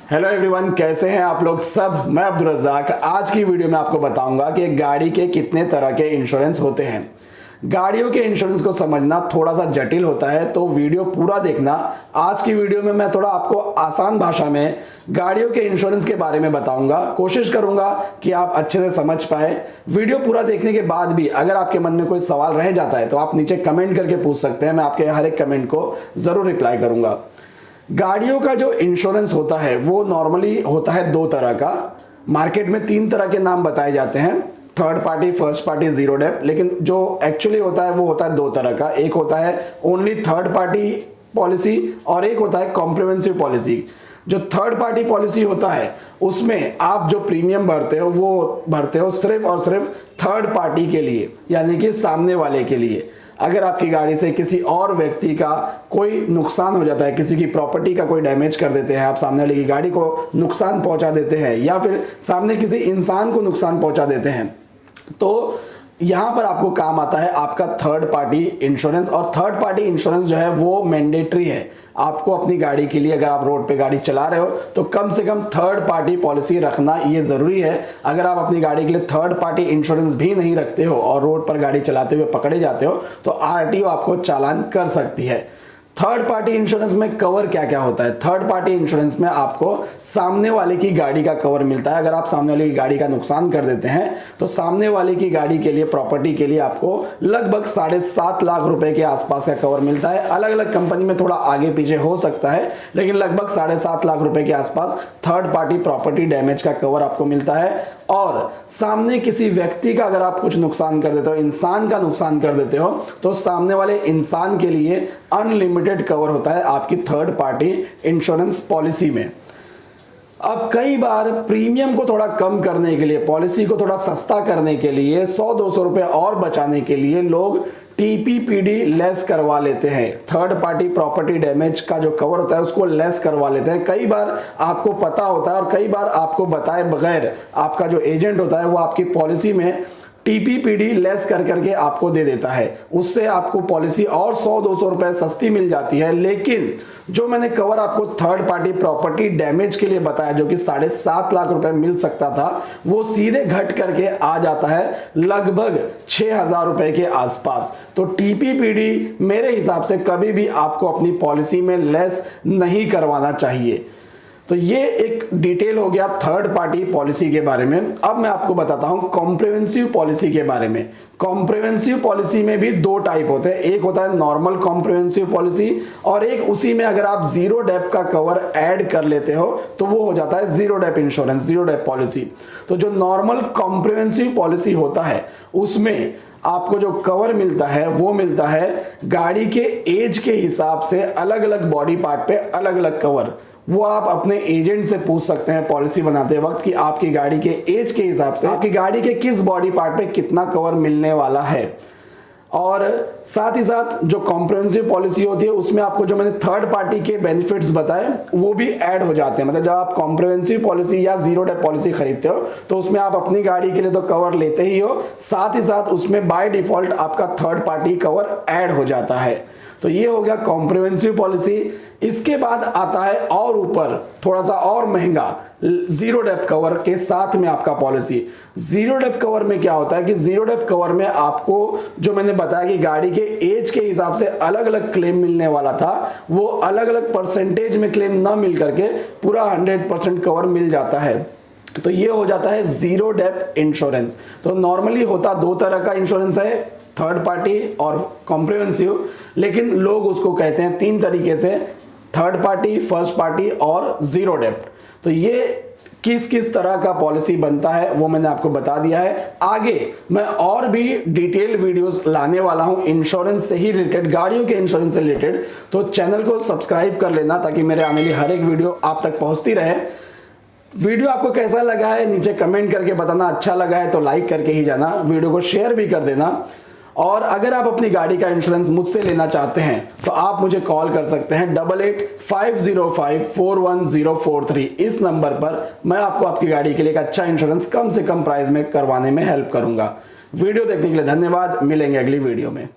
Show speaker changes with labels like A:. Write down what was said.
A: Hello everyone, कैसे हैं आप लोग सब। मैं अब्दुल रज़ाक आज की वीडियो में आपको बताऊंगा कि गाड़ी के कितने तरह के इंश्योरेंस होते हैं। गाड़ियों के इंश्योरेंस को समझना थोड़ा सा जटिल होता है, तो वीडियो पूरा देखना। आज की वीडियो में मैं थोड़ा आपको आसान भाषा में गाड़ियों के इंश्योरेंस के बारे में बताऊंगा। कोशिश करूंगा कि आप अच्छे से समझ पाए। वीडियो पूरा देखने के बाद भी अगर आपके मन में कोई सवाल रह जाता है तो आप नीचे कमेंट करके पूछ सकते हैं। मैं आपके हर एक कमेंट को जरूर रिप्लाई करूंगा। गाड़ियों का जो इंश्योरेंस होता है वो नॉर्मली होता है दो तरह का। मार्केट में तीन तरह के नाम बताए जाते हैं, third party, first party, zero dep. लेकिन जो एक्चुअली होता है वो होता है दो तरह का। एक होता है ओनली थर्ड पार्टी पॉलिसी और एक होता है कॉम्प्रिहेंसिव पॉलिसी। जो थर्ड पार्टी पॉलिसी होता है उसमें आप जो प्रीमियम भरते हो वो भरते हो सिर्फ और सिर्फ थर्ड पार्टी के लिए, यानी कि सामने वाले के लिए। अगर आपकी गाड़ी से किसी और व्यक्ति का कोई नुकसान हो जाता है, किसी की प्रॉपर्टी का कोई डैमेज कर देते हैं, आप सामने वाले की गाड़ी को नुकसान पहुंचा देते हैं या फिर सामने किसी इंसान को नुकसान पहुंचा देते हैं, तो यहां पर आपको काम आता है आपका थर्ड पार्टी इंश्योरेंस। और थर्ड पार्टी इंश्योरेंस जो है वो मैंडेटरी है। आपको अपनी गाड़ी के लिए, अगर आप रोड पे गाड़ी चला रहे हो तो कम से कम थर्ड पार्टी पॉलिसी रखना ये जरूरी है। अगर आप अपनी गाड़ी के लिए थर्ड पार्टी इंश्योरेंस भी नहीं रखते हो और रोड पर गाड़ी चलाते हुए पकड़े जाते हो तो आरटीओ आपको चालान कर सकती है। थर्ड पार्टी इंश्योरेंस में कवर क्या क्या होता है? थर्ड पार्टी इंश्योरेंस में आपको सामने वाले की गाड़ी का कवर मिलता है। अगर आप सामने वाले की गाड़ी का नुकसान कर देते हैं तो सामने वाले की गाड़ी के लिए, प्रॉपर्टी के लिए आपको लगभग 7.5 लाख रुपए के आसपास का कवर मिलता है। अलग अलग कंपनी में थोड़ा आगे पीछे हो सकता है, लेकिन लगभग 7.5 लाख रुपए के आसपास थर्ड पार्टी प्रॉपर्टी डैमेज का कवर आपको मिलता है। और सामने किसी व्यक्ति का अगर आप कुछ नुकसान कर देते हो, इंसान का नुकसान कर देते हो, तो सामने वाले इंसान के लिए अनलिमिटेड कवर होता है आपकी थर्ड पार्टी इंश्योरेंस पॉलिसी में। अब कई बार प्रीमियम को थोड़ा कम करने के लिए, पॉलिसी को थोड़ा सस्ता करने के लिए, 100-200 रुपए और बचाने के लिए लोग टीपीपीडी लेस करवा लेते हैं। थर्ड पार्टी प्रॉपर्टी डैमेज का जो कवर होता है उसको लेस करवा लेते हैं। कई बार आपको पता होता है और कई बार आपको बताए बगैर आपका जो एजेंट होता है वो आपकी पॉलिसी में टीपीपीडी लेस कर करके आपको दे देता है। उससे आपको पॉलिसी और 100-200 रुपए सस्ती मिल जाती है। लेकिन जो मैंने कवर आपको थर्ड पार्टी प्रॉपर्टी डैमेज के लिए बताया, जो कि 7.5 लाख रुपए मिल सकता था, वो सीधे घट करके आ जाता है लगभग 6,000 रुपए के आसपास। तो टीपीपीडी मेरे हिसाब से कभी भी आपको अपनी पॉलिसी में लेस नहीं करवाना चाहिए। तो ये एक डिटेल हो गया थर्ड पार्टी पॉलिसी के बारे में। अब मैं आपको बताता हूं कॉम्प्रिहेंसिव पॉलिसी के बारे में। कॉम्प्रिहेंसिव पॉलिसी में भी दो टाइप होते हैं। एक होता है नॉर्मल कॉम्प्रिहेंसिव पॉलिसी और एक उसी में अगर आप जीरो डेप का कवर ऐड कर लेते हो तो वो हो जाता है zero dep insurance, zero dep policy. तो जो नॉर्मल कॉम्प्रिहेंसिव पॉलिसी होता है उसमें आपको जो कवर मिलता है वो मिलता है गाड़ी के एज के हिसाब से, अलग अलग बॉडी पार्ट पे अलग अलग कवर। वो आप अपने एजेंट से पूछ सकते हैं पॉलिसी बनाते वक्त कि आपकी गाड़ी के एज के हिसाब से आपकी गाड़ी के किस बॉडी पार्ट पे कितना कवर मिलने वाला है। और साथ ही साथ जो कॉम्प्रिहेंसिव पॉलिसी होती है उसमें आपको जो मैंने थर्ड पार्टी के बेनिफिट्स बताए वो भी ऐड हो जाते हैं। मतलब जब आप कॉम्प्रिहेंसिव पॉलिसी या जीरो डेप पॉलिसी खरीदते हो तो उसमें आप अपनी गाड़ी के लिए तो कवर लेते ही हो, साथ ही साथ उसमें बाय डिफॉल्ट आपका थर्ड पार्टी कवर ऐड हो जाता है। तो ये हो गया कॉम्प्रिहेंसिव पॉलिसी। इसके बाद आता है और ऊपर थोड़ा सा और महंगा जीरो डेप कवर के साथ में आपका पॉलिसी। जीरो डेप कवर में क्या होता है कि जीरो डेप कवर में आपको जो मैंने बताया कि गाड़ी के एज के हिसाब से अलग अलग क्लेम मिलने वाला था, वो अलग अलग परसेंटेज में क्लेम ना मिल करके पूरा 100% कवर मिल जाता है। तो ये हो जाता है जीरो डेप इंश्योरेंस। तो नॉर्मली होता दो तरह का इंश्योरेंस है, थर्ड पार्टी और कॉम्प्रिहेंसिव, लेकिन लोग उसको कहते हैं तीन तरीके से, थर्ड पार्टी, फर्स्ट पार्टी और जीरो डेप्ट। तो ये किस किस तरह का पॉलिसी बनता है वो मैंने आपको बता दिया है। आगे मैं और भी डिटेल वीडियोस लाने वाला हूं इंश्योरेंस से ही रिलेटेड, गाड़ियों के इंश्योरेंस से रिलेटेड। तो चैनल को सब्सक्राइब कर लेना ताकि मेरे आने वाली हर एक वीडियो आप तक पहुंचती रहे। वीडियो आपको कैसा लगा है नीचे कमेंट करके बताना। अच्छा लगा है तो लाइक करके ही जाना, वीडियो को शेयर भी कर देना। और अगर आप अपनी गाड़ी का इंश्योरेंस मुझसे लेना चाहते हैं तो आप मुझे कॉल कर सकते हैं 8885054103। इस नंबर पर मैं आपको आपकी गाड़ी के लिए एक अच्छा इंश्योरेंस कम से कम प्राइस में करवाने में हेल्प करूंगा। वीडियो देखने के लिए धन्यवाद। मिलेंगे अगली वीडियो में।